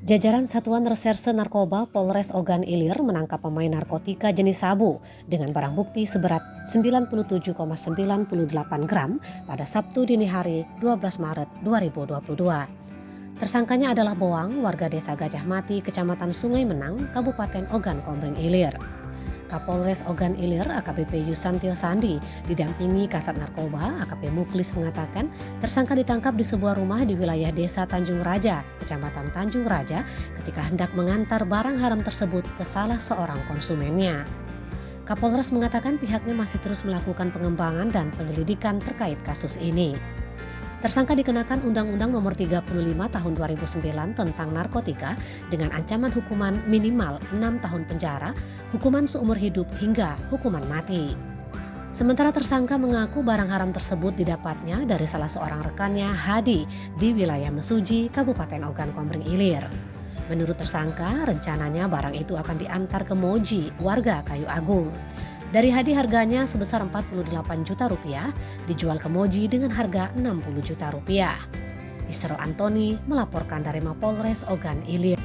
Jajaran Satuan Reserse Narkoba Polres Ogan Ilir menangkap pemain narkotika jenis sabu dengan barang bukti seberat 97,98 gram pada Sabtu dini hari 12 Maret 2022. Tersangkanya adalah Boang, warga desa Gajah Mati, Kecamatan Sungai Menang, Kabupaten Ogan Komering Ilir. Kapolres Ogan Ilir AKBP Yusantio Sandi didampingi Kasat Narkoba AKP Muklis mengatakan tersangka ditangkap di sebuah rumah di wilayah desa Tanjung Raja, Kecamatan Tanjung Raja ketika hendak mengantar barang haram tersebut ke salah seorang konsumennya. Kapolres mengatakan pihaknya masih terus melakukan pengembangan dan penyelidikan terkait kasus ini. Tersangka dikenakan Undang-Undang Nomor 35 Tahun 2009 tentang narkotika dengan ancaman hukuman minimal 6 tahun penjara, hukuman seumur hidup hingga hukuman mati. Sementara tersangka mengaku barang haram tersebut didapatnya dari salah seorang rekannya, Hadi, di wilayah Mesuji, Kabupaten Ogan Komering Ilir. Menurut tersangka, rencananya barang itu akan diantar ke Moji, warga Kayu Agung. Dari Hadi harganya sebesar 48 juta rupiah, dijual ke Moji dengan harga 60 juta rupiah. Isro Antoni melaporkan dari Mapolres Ogan Ilir.